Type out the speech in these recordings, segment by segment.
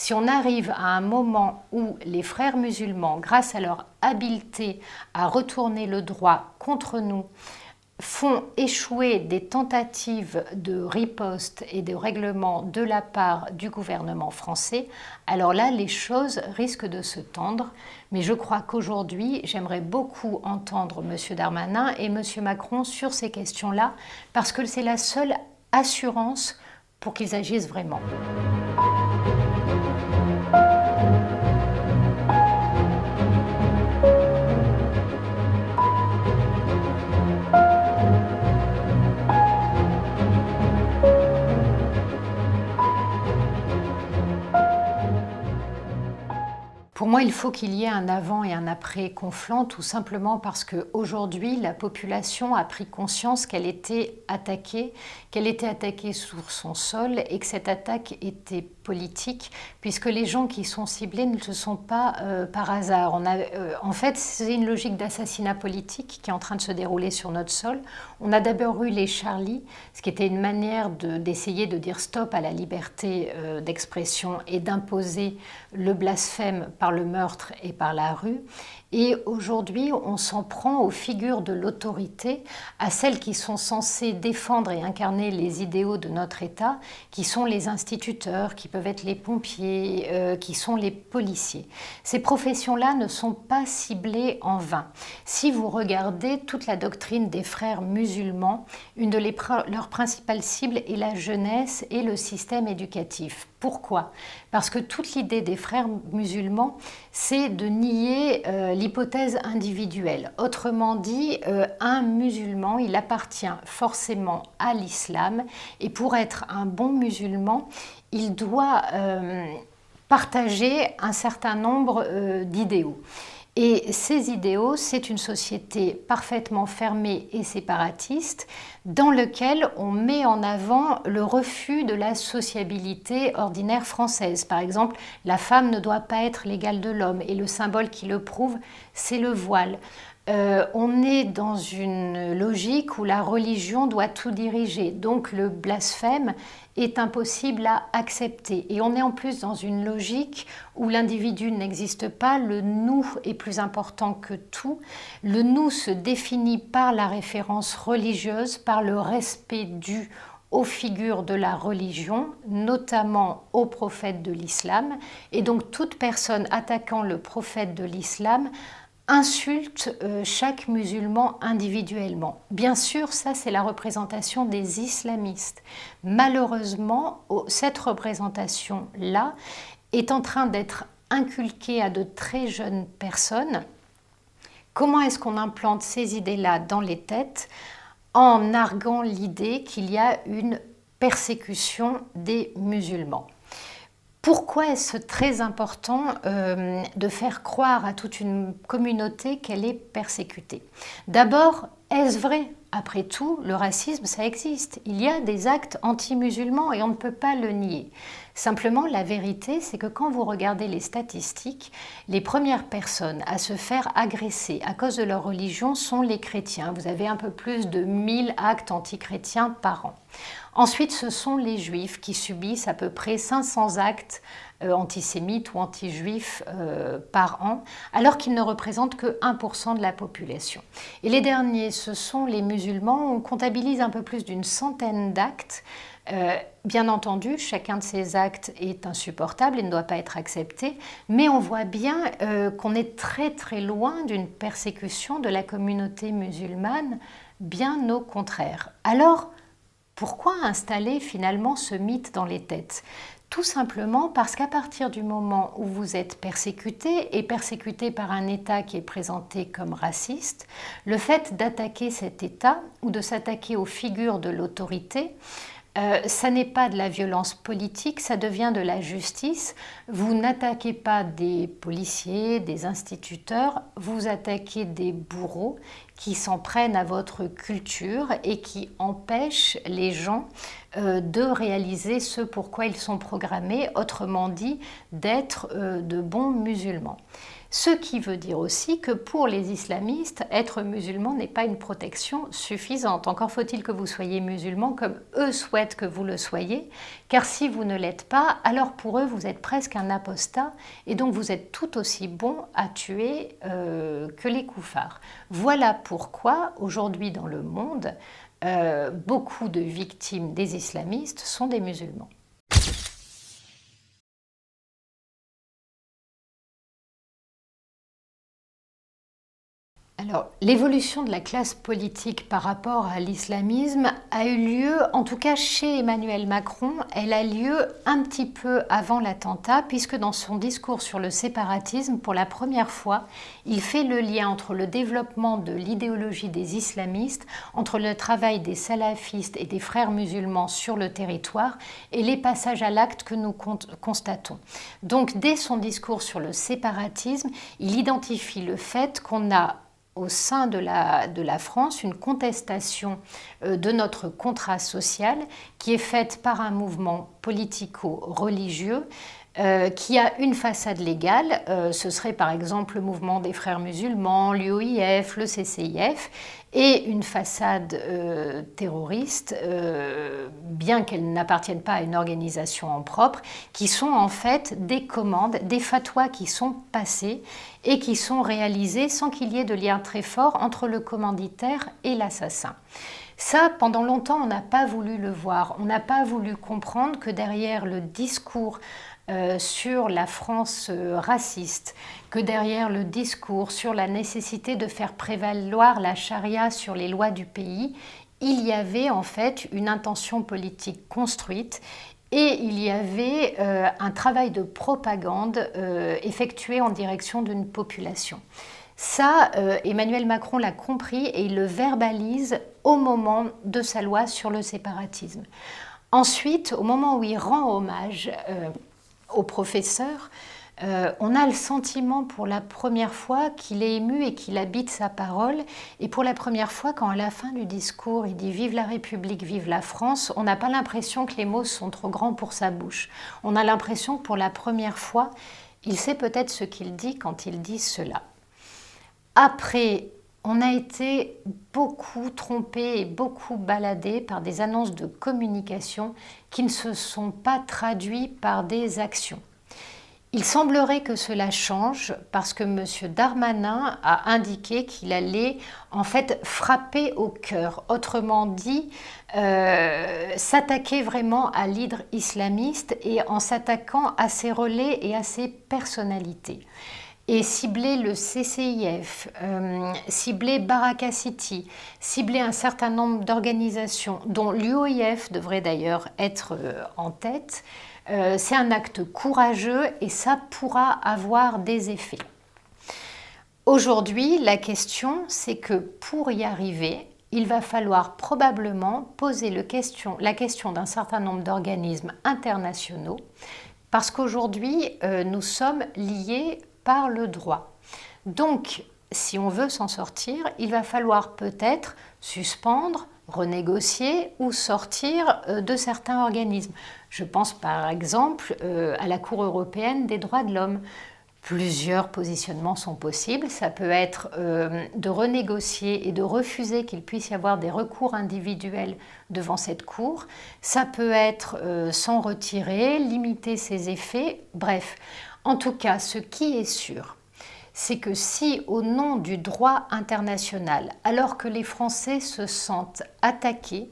Si on arrive à un moment où les frères musulmans, grâce à leur habileté à retourner le droit contre nous, font échouer des tentatives de riposte et de règlement de la part du gouvernement français, alors là, les choses risquent de se tendre. Mais je crois qu'aujourd'hui, j'aimerais beaucoup entendre M. Darmanin et M. Macron sur ces questions-là, parce que c'est la seule assurance pour qu'ils agissent vraiment. Pour moi, il faut qu'il y ait un avant et un après Conflans, tout simplement parce qu'aujourd'hui, la population a pris conscience qu'elle était attaquée sur son sol et que cette attaque était politique, puisque les gens qui sont ciblés ne le sont pas par hasard. En fait, c'est une logique d'assassinat politique qui est en train de se dérouler sur notre sol. On a d'abord eu les Charlie, ce qui était une manière d'essayer de dire stop à la liberté d'expression et d'imposer le blasphème par le meurtre et par la rue. Et aujourd'hui, on s'en prend aux figures de l'autorité, à celles qui sont censées défendre et incarner les idéaux de notre État, qui sont les instituteurs, qui peuvent être les pompiers, qui sont les policiers. Ces professions-là ne sont pas ciblées en vain. Si vous regardez toute la doctrine des frères musulmans, une de leurs principales cibles est la jeunesse et le système éducatif. Pourquoi? Parce que toute l'idée des frères musulmans, c'est de nier l'hypothèse individuelle. Autrement dit, un musulman, il appartient forcément à l'islam, et pour être un bon musulman, il doit partager un certain nombre d'idéaux. Et ces idéaux, c'est une société parfaitement fermée et séparatiste dans laquelle on met en avant le refus de la sociabilité ordinaire française. Par exemple, la femme ne doit pas être l'égale de l'homme et le symbole qui le prouve, c'est le voile. On est dans une logique où la religion doit tout diriger, donc le blasphème est impossible à accepter. Et on est en plus dans une logique où l'individu n'existe pas, le nous est plus important que tout. Le nous se définit par la référence religieuse, par le respect dû aux figures de la religion, notamment aux prophètes de l'islam. Et donc toute personne attaquant le prophète de l'islam insulte chaque musulman individuellement. Bien sûr, ça c'est la représentation des islamistes. Malheureusement, cette représentation-là est en train d'être inculquée à de très jeunes personnes. Comment est-ce qu'on implante ces idées-là dans les têtes? En narguant l'idée qu'il y a une persécution des musulmans. Pourquoi est-ce très important de faire croire à toute une communauté qu'elle est persécutée? D'abord, est-ce vrai? Après tout, le racisme, ça existe. Il y a des actes anti-musulmans et on ne peut pas le nier. Simplement, la vérité, c'est que quand vous regardez les statistiques, les premières personnes à se faire agresser à cause de leur religion sont les chrétiens. Vous avez un peu plus de 1000 actes anti-chrétiens par an. Ensuite, ce sont les juifs qui subissent à peu près 500 actes antisémites ou anti-juifs par an, alors qu'ils ne représentent que 1% de la population. Et les derniers, ce sont les musulmans. On comptabilise un peu plus d'une centaine d'actes. Bien entendu, chacun de ces actes est insupportable et ne doit pas être accepté, mais on voit bien qu'on est très très loin d'une persécution de la communauté musulmane, bien au contraire. Alors, pourquoi installer finalement ce mythe dans les têtes? Tout simplement parce qu'à partir du moment où vous êtes persécuté, et persécuté par un État qui est présenté comme raciste, le fait d'attaquer cet État ou de s'attaquer aux figures de l'autorité, ça n'est pas de la violence politique, ça devient de la justice. Vous n'attaquez pas des policiers, des instituteurs, vous attaquez des bourreaux qui s'en prennent à votre culture et qui empêchent les gens de réaliser ce pourquoi ils sont programmés, autrement dit, d'être de bons musulmans. Ce qui veut dire aussi que pour les islamistes, être musulman n'est pas une protection suffisante. Encore faut-il que vous soyez musulman comme eux souhaitent que vous le soyez, car si vous ne l'êtes pas, alors pour eux vous êtes presque un apostat et donc vous êtes tout aussi bon à tuer que les koufars. Voilà pourquoi aujourd'hui dans le monde, beaucoup de victimes des islamistes sont des musulmans. Alors, l'évolution de la classe politique par rapport à l'islamisme a eu lieu, en tout cas chez Emmanuel Macron, elle a lieu un petit peu avant l'attentat, puisque dans son discours sur le séparatisme, pour la première fois, il fait le lien entre le développement de l'idéologie des islamistes, entre le travail des salafistes et des frères musulmans sur le territoire et les passages à l'acte que nous constatons. Donc, dès son discours sur le séparatisme, il identifie le fait qu'on a au sein de la France une contestation de notre contrat social qui est faite par un mouvement politico-religieux qui a une façade légale, ce serait par exemple le mouvement des frères musulmans, l'UOIF, le CCIF, et une façade terroriste, bien qu'elle n'appartienne pas à une organisation en propre, qui sont en fait des commandes, des fatwas qui sont passés et qui sont réalisés sans qu'il y ait de lien très fort entre le commanditaire et l'assassin. Ça, pendant longtemps, on n'a pas voulu le voir. On n'a pas voulu comprendre que derrière le discours sur la France raciste, que derrière le discours sur la nécessité de faire prévaloir la charia sur les lois du pays, il y avait en fait une intention politique construite et il y avait un travail de propagande effectué en direction d'une population. Ça, Emmanuel Macron l'a compris et il le verbalise au moment de sa loi sur le séparatisme. Ensuite, au moment où il rend hommage au professeur, on a le sentiment pour la première fois qu'il est ému et qu'il habite sa parole. Et pour la première fois, quand à la fin du discours, il dit « Vive la République, vive la France », on n'a pas l'impression que les mots sont trop grands pour sa bouche. On a l'impression que pour la première fois, il sait peut-être ce qu'il dit quand il dit cela. Après, on a été beaucoup trompé et beaucoup baladé par des annonces de communication qui ne se sont pas traduites par des actions. Il semblerait que cela change parce que M. Darmanin a indiqué qu'il allait en fait frapper au cœur, autrement dit s'attaquer vraiment à l'hydre islamiste et en s'attaquant à ses relais et à ses personnalités. Et cibler le CCIF, cibler Baraka City, cibler un certain nombre d'organisations, dont l'UOIF devrait d'ailleurs être en tête, c'est un acte courageux et ça pourra avoir des effets. Aujourd'hui, la question, c'est que pour y arriver, il va falloir probablement poser la question d'un certain nombre d'organismes internationaux, parce qu'aujourd'hui, nous sommes liés par le droit. Donc, si on veut s'en sortir, il va falloir peut-être suspendre, renégocier ou sortir de certains organismes. Je pense par exemple à la Cour européenne des droits de l'homme. Plusieurs positionnements sont possibles. Ça peut être de renégocier et de refuser qu'il puisse y avoir des recours individuels devant cette Cour. Ça peut être s'en retirer, limiter ses effets. Bref, en tout cas, ce qui est sûr, c'est que si, au nom du droit international, alors que les Français se sentent attaqués,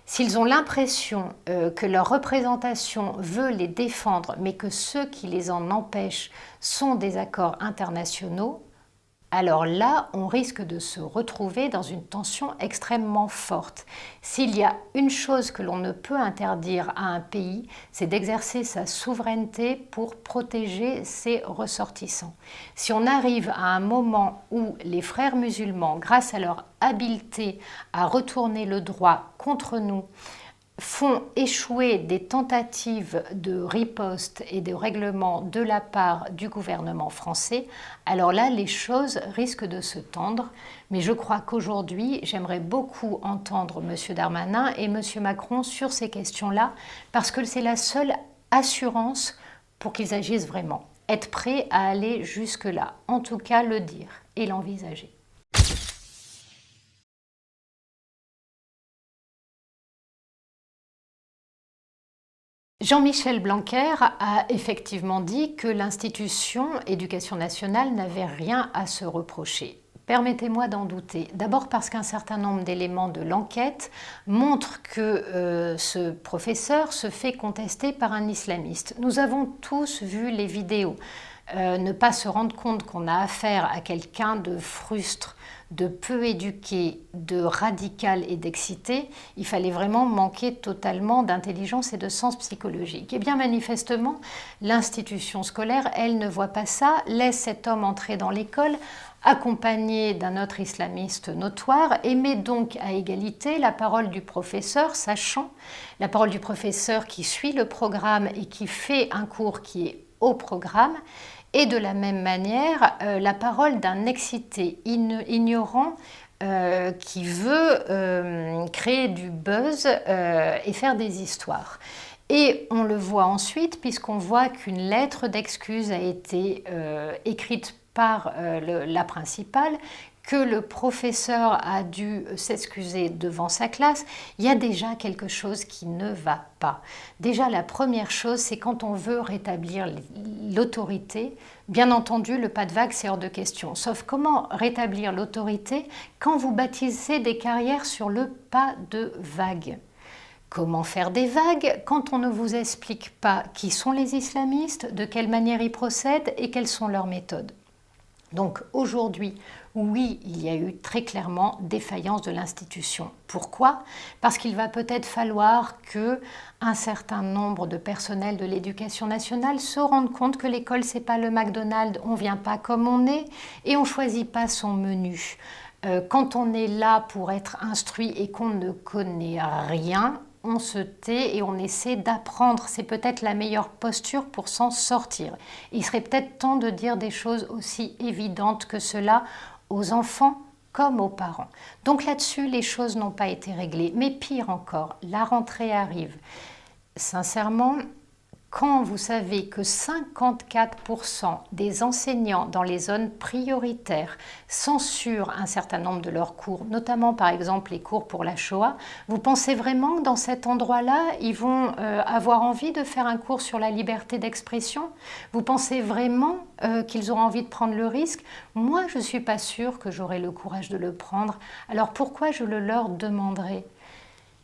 s'ils ont l'impression que leur représentation veut les défendre, mais que ceux qui les en empêchent sont des accords internationaux, alors là, on risque de se retrouver dans une tension extrêmement forte. S'il y a une chose que l'on ne peut interdire à un pays, c'est d'exercer sa souveraineté pour protéger ses ressortissants. Si on arrive à un moment où les frères musulmans, grâce à leur habileté à retourner le droit contre nous, font échouer des tentatives de riposte et de règlement de la part du gouvernement français, alors là, les choses risquent de se tendre. Mais je crois qu'aujourd'hui, j'aimerais beaucoup entendre M. Darmanin et M. Macron sur ces questions-là, parce que c'est la seule assurance pour qu'ils agissent vraiment. Être prêts à aller jusque-là, en tout cas le dire et l'envisager. Jean-Michel Blanquer a effectivement dit que l'institution Éducation nationale n'avait rien à se reprocher. Permettez-moi d'en douter. D'abord parce qu'un certain nombre d'éléments de l'enquête montrent que ce professeur se fait contester par un islamiste. Nous avons tous vu les vidéos. Ne pas se rendre compte qu'on a affaire à quelqu'un de frustre, de peu éduqué, de radical et d'excité, il fallait vraiment manquer totalement d'intelligence et de sens psychologique. Et bien manifestement, l'institution scolaire, elle ne voit pas ça, laisse cet homme entrer dans l'école, accompagné d'un autre islamiste notoire, et met donc à égalité la parole du professeur, sachant la parole du professeur qui suit le programme et qui fait un cours qui est au programme, et de la même manière la parole d'un excité ignorant qui veut créer du buzz et faire des histoires. Et on le voit ensuite puisqu'on voit qu'une lettre d'excuse a été écrite par la principale, que le professeur a dû s'excuser devant sa classe, il y a déjà quelque chose qui ne va pas. Déjà, la première chose, c'est quand on veut rétablir l'autorité, bien entendu, le pas de vague, c'est hors de question. Sauf comment rétablir l'autorité quand vous bâtissez des carrières sur le pas de vague? Comment faire des vagues quand on ne vous explique pas qui sont les islamistes, de quelle manière ils procèdent et quelles sont leurs méthodes? Donc aujourd'hui, oui, il y a eu très clairement défaillance de l'institution. Pourquoi? Parce qu'il va peut-être falloir qu'un certain nombre de personnels de l'éducation nationale se rendent compte que l'école, c'est pas le McDonald's, on vient pas comme on est et on choisit pas son menu. Quand on est là pour être instruit et qu'on ne connaît rien, on se tait et on essaie d'apprendre. C'est peut-être la meilleure posture pour s'en sortir. Il serait peut-être temps de dire des choses aussi évidentes que cela aux enfants comme aux parents. Donc là-dessus, les choses n'ont pas été réglées. Mais pire encore, la rentrée arrive. Sincèrement, quand vous savez que 54% des enseignants dans les zones prioritaires censurent un certain nombre de leurs cours, notamment par exemple les cours pour la Shoah, vous pensez vraiment que dans cet endroit-là, ils vont avoir envie de faire un cours sur la liberté d'expression? Vous pensez vraiment qu'ils auront envie de prendre le risque? Moi, je ne suis pas sûre que j'aurai le courage de le prendre. Alors pourquoi je le leur demanderais?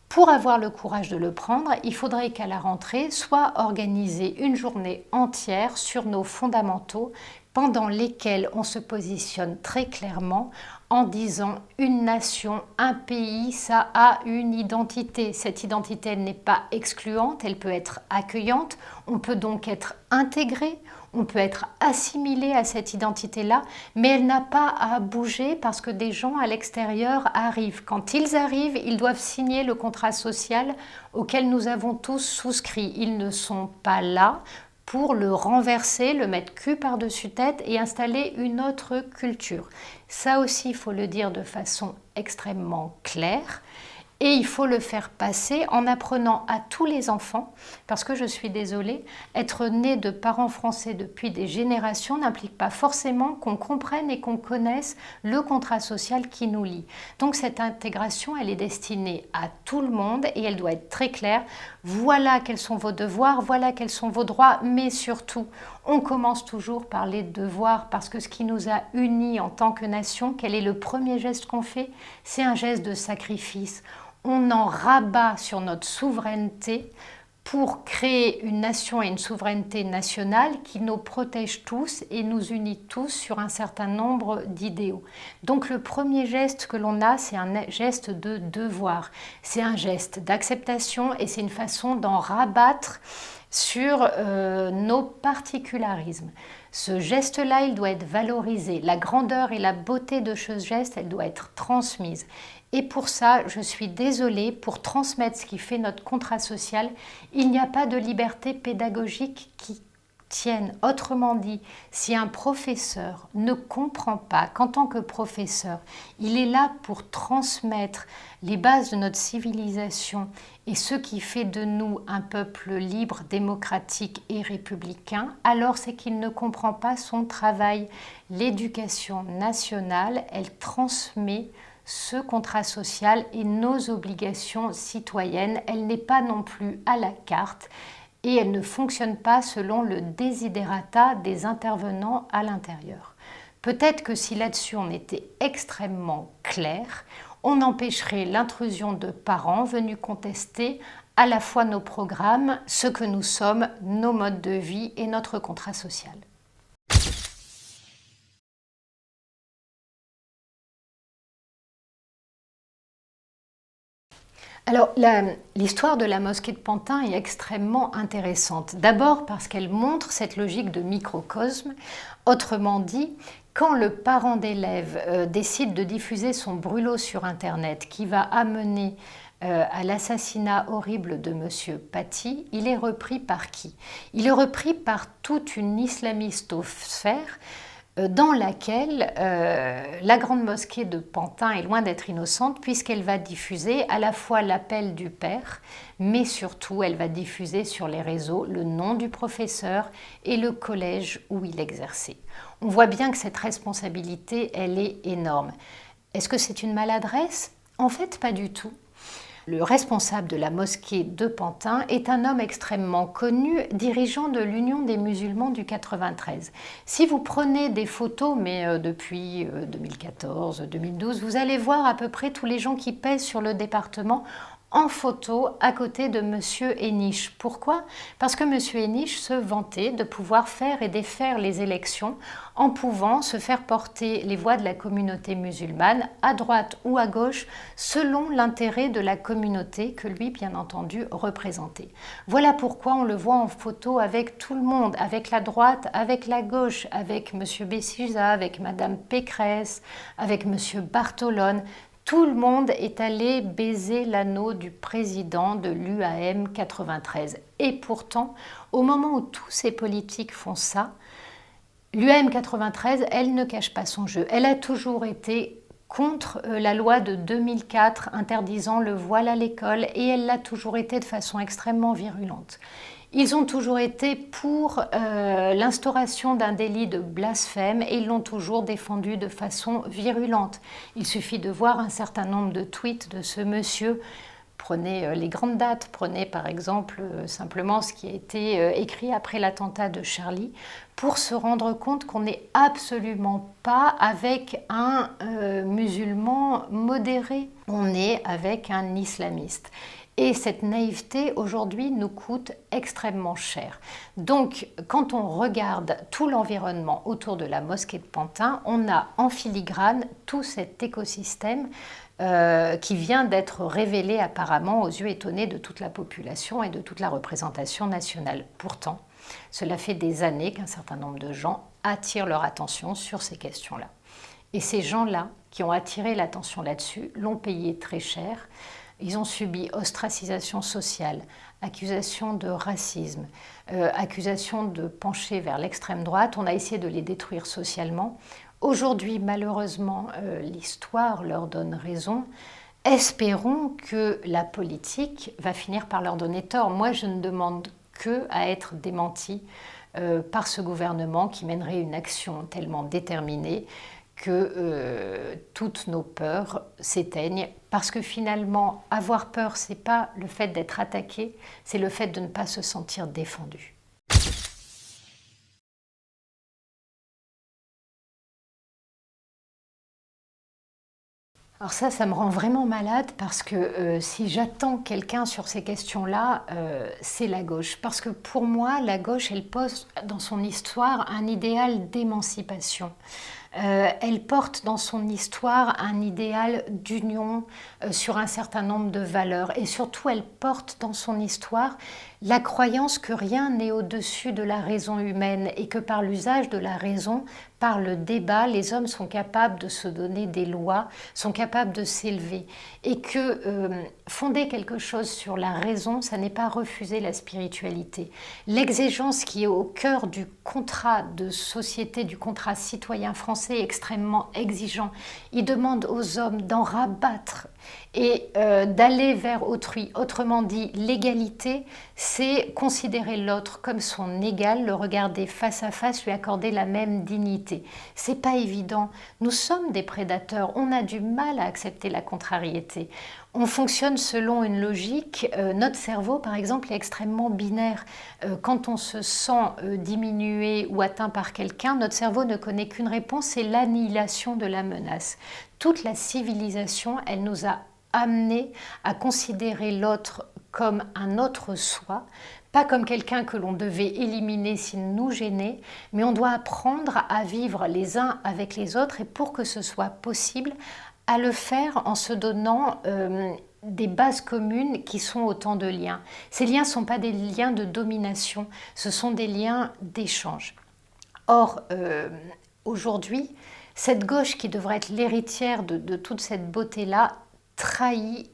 Pour avoir le courage de le prendre, il faudrait qu'à la rentrée soit organisée une journée entière sur nos fondamentaux pendant lesquels on se positionne très clairement en disant une nation, un pays, ça a une identité. Cette identité, elle n'est pas excluante, elle peut être accueillante, on peut donc être intégré, on peut être assimilé à cette identité-là, mais elle n'a pas à bouger parce que des gens à l'extérieur arrivent. Quand ils arrivent, ils doivent signer le contrat social auquel nous avons tous souscrit. Ils ne sont pas là pour le renverser, le mettre cul par-dessus tête et installer une autre culture. Ça aussi, il faut le dire de façon extrêmement claire. Et il faut le faire passer en apprenant à tous les enfants, parce que je suis désolée, être né de parents français depuis des générations n'implique pas forcément qu'on comprenne et qu'on connaisse le contrat social qui nous lie. Donc cette intégration, elle est destinée à tout le monde et elle doit être très claire. Voilà quels sont vos devoirs, voilà quels sont vos droits, mais surtout, on commence toujours par les devoirs, parce que ce qui nous a unis en tant que nation, quel est le premier geste qu'on fait? C'est un geste de sacrifice. On en rabat sur notre souveraineté pour créer une nation et une souveraineté nationale qui nous protège tous et nous unit tous sur un certain nombre d'idéaux. Donc le premier geste que l'on a, c'est un geste de devoir. C'est un geste d'acceptation et c'est une façon d'en rabattre sur nos particularismes. Ce geste-là, il doit être valorisé. La grandeur et la beauté de ce geste, elle doit être transmise. Et pour ça, je suis désolée, pour transmettre ce qui fait notre contrat social, il n'y a pas de liberté pédagogique qui tienne. Autrement dit, si un professeur ne comprend pas qu'en tant que professeur, il est là pour transmettre les bases de notre civilisation et ce qui fait de nous un peuple libre, démocratique et républicain, alors c'est qu'il ne comprend pas son travail. L'éducation nationale, elle transmet ce contrat social et nos obligations citoyennes. Elle n'est pas non plus à la carte et elle ne fonctionne pas selon le desiderata des intervenants à l'intérieur. Peut-être que si là-dessus on était extrêmement clair, on empêcherait l'intrusion de parents venus contester à la fois nos programmes, ce que nous sommes, nos modes de vie et notre contrat social. Alors, l'histoire de la mosquée de Pantin est extrêmement intéressante. D'abord parce qu'elle montre cette logique de microcosme. Autrement dit, quand le parent d'élève décide de diffuser son brûlot sur Internet qui va amener à l'assassinat horrible de M. Paty, il est repris par qui? Il est repris par toute une islamistosphère dans laquelle la grande mosquée de Pantin est loin d'être innocente puisqu'elle va diffuser à la fois l'appel du père, mais surtout elle va diffuser sur les réseaux le nom du professeur et le collège où il exerçait. On voit bien que cette responsabilité, elle est énorme. Est-ce que c'est une maladresse? En fait, pas du tout. Le responsable de la mosquée de Pantin est un homme extrêmement connu, dirigeant de l'Union des musulmans du 93. Si vous prenez des photos, mais depuis 2014-2012, vous allez voir à peu près tous les gens qui pèsent sur le département en photo à côté de M. Héniche. Pourquoi? Parce que M. Héniche se vantait de pouvoir faire et défaire les élections en pouvant se faire porter les voix de la communauté musulmane à droite ou à gauche selon l'intérêt de la communauté que lui, bien entendu, représentait. Voilà pourquoi on le voit en photo avec tout le monde, avec la droite, avec la gauche, avec M. Bessiza, avec Mme Pécresse, avec M. Bartolone. Tout le monde est allé baiser l'anneau du président de l'UAM 93. Et pourtant, au moment où tous ces politiques font ça, l'UAM 93, elle ne cache pas son jeu. Elle a toujours été contre la loi de 2004 interdisant le voile à l'école et elle l'a toujours été de façon extrêmement virulente. Ils ont toujours été pour l'instauration d'un délit de blasphème et ils l'ont toujours défendu de façon virulente. Il suffit de voir un certain nombre de tweets de ce monsieur. Prenez les grandes dates, prenez par exemple simplement ce qui a été écrit après l'attentat de Charlie pour se rendre compte qu'on n'est absolument pas avec un musulman modéré, on est avec un islamiste. Et cette naïveté, aujourd'hui, nous coûte extrêmement cher. Donc, quand on regarde tout l'environnement autour de la mosquée de Pantin, on a en filigrane tout cet écosystème qui vient d'être révélé apparemment aux yeux étonnés de toute la population et de toute la représentation nationale. Pourtant, cela fait des années qu'un certain nombre de gens attirent leur attention sur ces questions-là. Et ces gens-là, qui ont attiré l'attention là-dessus, l'ont payé très cher. Ils ont subi ostracisation sociale, accusation de racisme, accusation de pencher vers l'extrême droite. On a essayé de les détruire socialement. Aujourd'hui, malheureusement, l'histoire leur donne raison. Espérons que la politique va finir par leur donner tort. Moi, je ne demande que à être démentie par ce gouvernement qui mènerait une action tellement déterminée que toutes nos peurs s'éteignent, parce que finalement, avoir peur, c'est pas le fait d'être attaqué, c'est le fait de ne pas se sentir défendu. Alors ça me rend vraiment malade parce que si j'attends quelqu'un sur ces questions-là, c'est la gauche. Parce que pour moi, la gauche, elle pose dans son histoire un idéal d'émancipation. Elle porte dans son histoire un idéal d'union sur un certain nombre de valeurs. Et surtout, elle porte dans son histoire la croyance que rien n'est au-dessus de la raison humaine et que par l'usage de la raison, par le débat, les hommes sont capables de se donner des lois, sont capables de s'élever. Et que fonder quelque chose sur la raison, ça n'est pas refuser la spiritualité. L'exigence qui est au cœur du contrat de société, du contrat citoyen français est extrêmement exigeant. Il demande aux hommes d'en rabattre et d'aller vers autrui. Autrement dit, l'égalité, c'est considérer l'autre comme son égal, le regarder face à face, lui accorder la même dignité. C'est pas évident. Nous sommes des prédateurs, on a du mal à accepter la contrariété. On fonctionne selon une logique. Notre cerveau, par exemple, est extrêmement binaire. Quand on se sent diminué ou atteint par quelqu'un, notre cerveau ne connaît qu'une réponse, c'est l'annihilation de la menace. Toute la civilisation, elle nous a amenés à considérer l'autre comme un autre soi, pas comme quelqu'un que l'on devait éliminer s'il nous gênait, mais on doit apprendre à vivre les uns avec les autres et pour que ce soit possible, à le faire en se donnant des bases communes qui sont autant de liens. Ces liens ne sont pas des liens de domination, ce sont des liens d'échange. Or, aujourd'hui, cette gauche qui devrait être l'héritière de toute cette beauté-là, trahit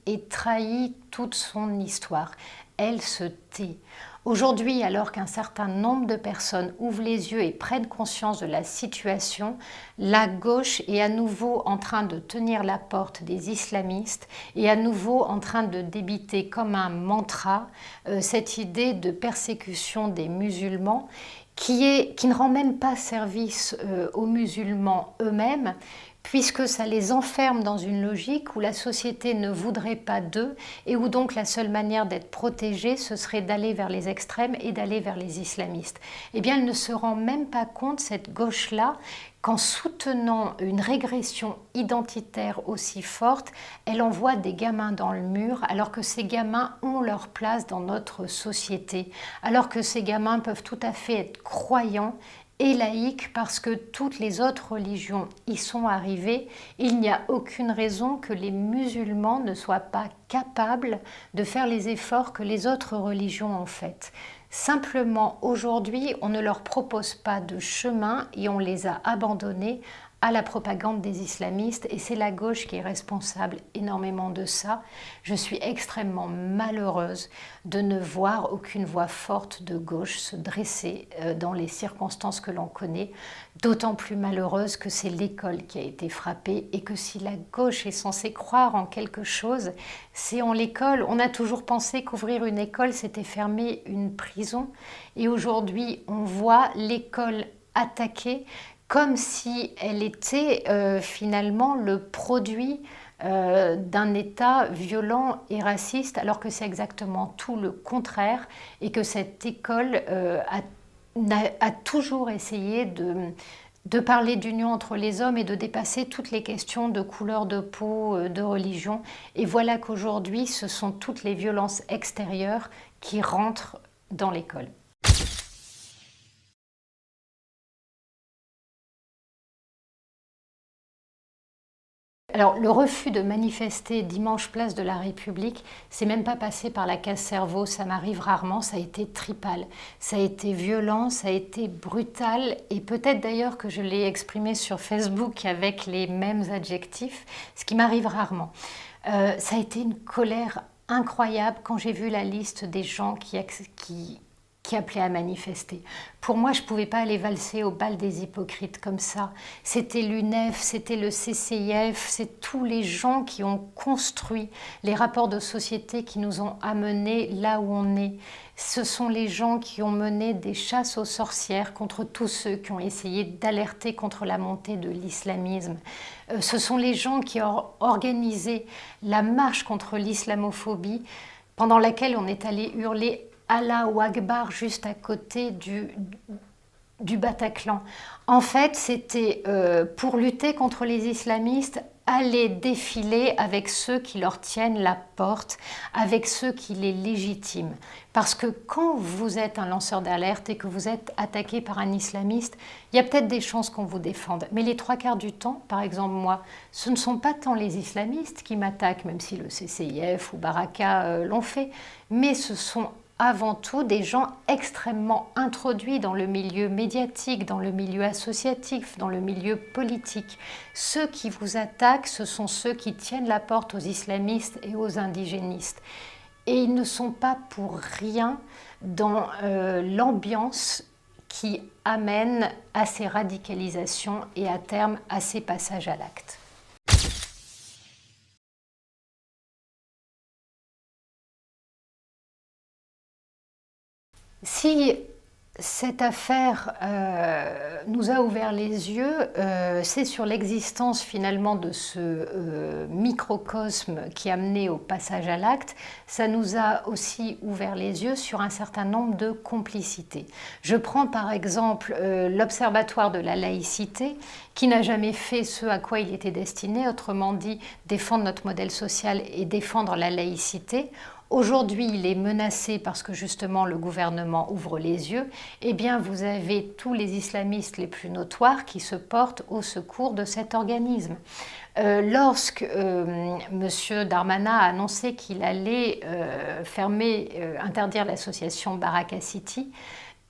toute son histoire. Elle se tait. Aujourd'hui, alors qu'un certain nombre de personnes ouvrent les yeux et prennent conscience de la situation, la gauche est à nouveau en train de tenir la porte des islamistes et à nouveau en train de débiter comme un mantra cette idée de persécution des musulmans qui ne rend même pas service aux musulmans eux-mêmes, puisque ça les enferme dans une logique où la société ne voudrait pas d'eux et où donc la seule manière d'être protégée, ce serait d'aller vers les extrêmes et d'aller vers les islamistes. Eh bien, elle ne se rend même pas compte, cette gauche-là, qu'en soutenant une régression identitaire aussi forte, elle envoie des gamins dans le mur, alors que ces gamins ont leur place dans notre société, alors que ces gamins peuvent tout à fait être croyants et laïques parce que toutes les autres religions y sont arrivées. Il n'y a aucune raison que les musulmans ne soient pas capables de faire les efforts que les autres religions ont faits. Simplement, aujourd'hui, on ne leur propose pas de chemin et on les a abandonnés à la propagande des islamistes et c'est la gauche qui est responsable énormément de ça. Je suis extrêmement malheureuse de ne voir aucune voix forte de gauche se dresser dans les circonstances que l'on connaît, d'autant plus malheureuse que c'est l'école qui a été frappée et que si la gauche est censée croire en quelque chose, c'est en l'école. On a toujours pensé qu'ouvrir une école, c'était fermer une prison et aujourd'hui, on voit l'école attaquée comme si elle était finalement le produit d'un État violent et raciste, alors que c'est exactement tout le contraire, et que cette école a toujours essayé de parler d'union entre les hommes et de dépasser toutes les questions de couleur de peau, de religion. Et voilà qu'aujourd'hui, ce sont toutes les violences extérieures qui rentrent dans l'école. Alors, le refus de manifester dimanche place de la République, c'est même pas passé par la case cerveau, ça m'arrive rarement, ça a été tripal, ça a été violent, ça a été brutal, et peut-être d'ailleurs que je l'ai exprimé sur Facebook avec les mêmes adjectifs, ce qui m'arrive rarement. Ça a été une colère incroyable quand j'ai vu la liste des gens qui appelait à manifester. Pour moi, je ne pouvais pas aller valser au bal des hypocrites comme ça. C'était l'UNEF, c'était le CCIF, c'est tous les gens qui ont construit les rapports de société qui nous ont amenés là où on est. Ce sont les gens qui ont mené des chasses aux sorcières contre tous ceux qui ont essayé d'alerter contre la montée de l'islamisme. Ce sont les gens qui ont organisé la marche contre l'islamophobie, pendant laquelle on est allé hurler Allahu Akbar juste à côté du Bataclan. En fait, c'était pour lutter contre les islamistes aller défiler avec ceux qui leur tiennent la porte, avec ceux qui les légitiment. Parce que quand vous êtes un lanceur d'alerte et que vous êtes attaqué par un islamiste, il y a peut-être des chances qu'on vous défende. Mais les 3/4 du temps, par exemple moi, ce ne sont pas tant les islamistes qui m'attaquent, même si le CCIF ou Baraka l'ont fait, mais ce sont avant tout des gens extrêmement introduits dans le milieu médiatique, dans le milieu associatif, dans le milieu politique. Ceux qui vous attaquent, ce sont ceux qui tiennent la porte aux islamistes et aux indigénistes. Et ils ne sont pas pour rien dans l'ambiance qui amène à ces radicalisations et à terme à ces passages à l'acte. Si cette affaire nous a ouvert les yeux, c'est sur l'existence finalement de ce microcosme qui a mené au passage à l'acte. Ça nous a aussi ouvert les yeux sur un certain nombre de complicités. Je prends par exemple l'Observatoire de la laïcité, qui n'a jamais fait ce à quoi il était destiné, autrement dit défendre notre modèle social et défendre la laïcité. Aujourd'hui, il est menacé parce que justement le gouvernement ouvre les yeux. Eh bien, vous avez tous les islamistes les plus notoires qui se portent au secours de cet organisme. Lorsque M. Darmanin a annoncé qu'il allait interdire l'association Baraka City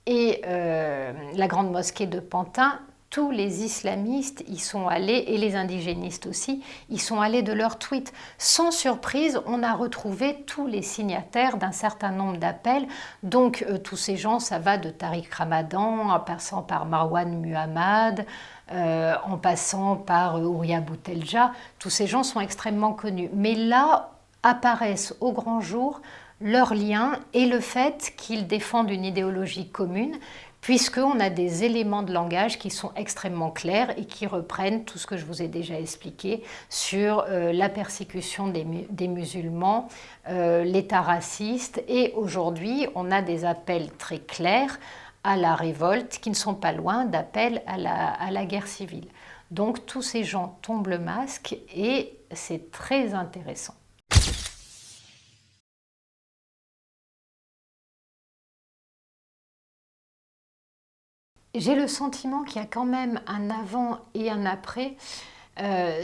et la grande mosquée de Pantin, tous les islamistes y sont allés, et les indigénistes aussi, y sont allés de leur tweet. Sans surprise, on a retrouvé tous les signataires d'un certain nombre d'appels. Donc tous ces gens, ça va de Tariq Ramadan, en passant par Marwan Muhammad, en passant par Ouria Boutelja. Tous ces gens sont extrêmement connus. Mais là apparaissent au grand jour leurs liens et le fait qu'ils défendent une idéologie commune, puisqu'on a des éléments de langage qui sont extrêmement clairs et qui reprennent tout ce que je vous ai déjà expliqué sur la persécution des musulmans, l'État raciste, et aujourd'hui on a des appels très clairs à la révolte qui ne sont pas loin d'appels à la guerre civile. Donc tous ces gens tombent le masque et c'est très intéressant. J'ai le sentiment qu'il y a quand même un avant et un après.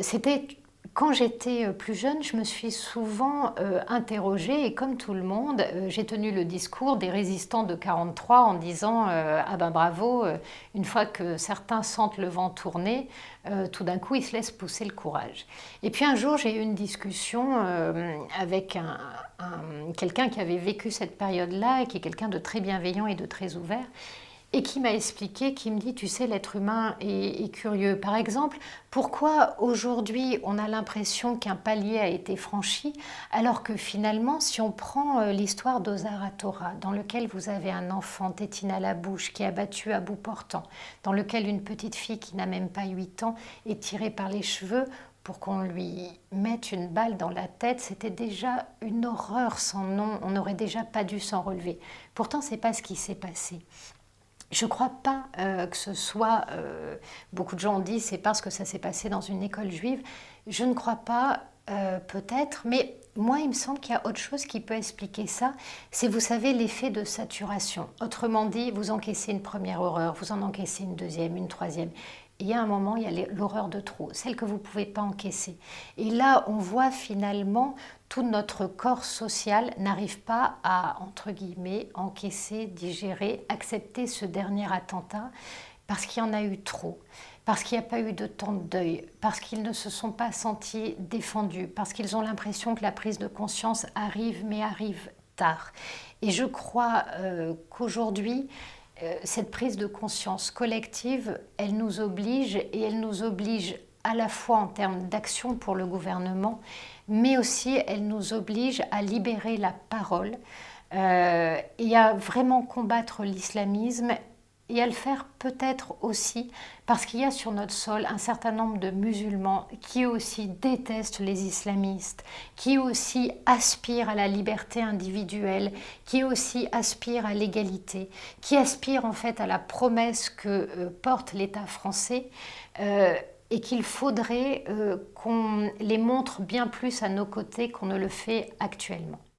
C'était quand j'étais plus jeune, je me suis souvent interrogée, et comme tout le monde, j'ai tenu le discours des résistants de 43 en disant ah ben bravo, une fois que certains sentent le vent tourner, tout d'un coup ils se laissent pousser le courage. Et puis un jour j'ai eu une discussion avec quelqu'un qui avait vécu cette période-là et qui est quelqu'un de très bienveillant et de très ouvert, et qui m'a expliqué, qui me dit, tu sais, l'être humain est curieux. Par exemple, pourquoi aujourd'hui on a l'impression qu'un palier a été franchi, alors que finalement, si on prend l'histoire d'Ozara Torah, dans lequel vous avez un enfant tétine à la bouche qui est abattu à bout portant, dans lequel une petite fille qui n'a même pas 8 ans est tirée par les cheveux pour qu'on lui mette une balle dans la tête, c'était déjà une horreur sans nom, on n'aurait déjà pas dû s'en relever. Pourtant, ce n'est pas ce qui s'est passé. Je ne crois pas que ce soit, beaucoup de gens ont dit c'est parce que ça s'est passé dans une école juive. Je ne crois pas, peut-être, mais moi il me semble qu'il y a autre chose qui peut expliquer ça. C'est, vous savez, l'effet de saturation. Autrement dit, vous encaissez une première horreur, vous en encaissez une deuxième, une troisième. Et il y a un moment, il y a l'horreur de trop, celle que vous ne pouvez pas encaisser. Et là, on voit finalement tout notre corps social n'arrive pas à, entre guillemets, encaisser, digérer, accepter ce dernier attentat parce qu'il y en a eu trop, parce qu'il n'y a pas eu de temps de deuil, parce qu'ils ne se sont pas sentis défendus, parce qu'ils ont l'impression que la prise de conscience arrive, mais arrive tard. Et je crois qu'aujourd'hui, cette prise de conscience collective, elle nous oblige, et elle nous oblige à la fois en termes d'action pour le gouvernement, mais aussi elle nous oblige à libérer la parole et à vraiment combattre l'islamisme, et à le faire peut-être aussi parce qu'il y a sur notre sol un certain nombre de musulmans qui aussi détestent les islamistes, qui aussi aspirent à la liberté individuelle, qui aussi aspirent à l'égalité, qui aspirent en fait à la promesse que porte l'État français. et qu'il faudrait qu'on les montre bien plus à nos côtés qu'on ne le fait actuellement.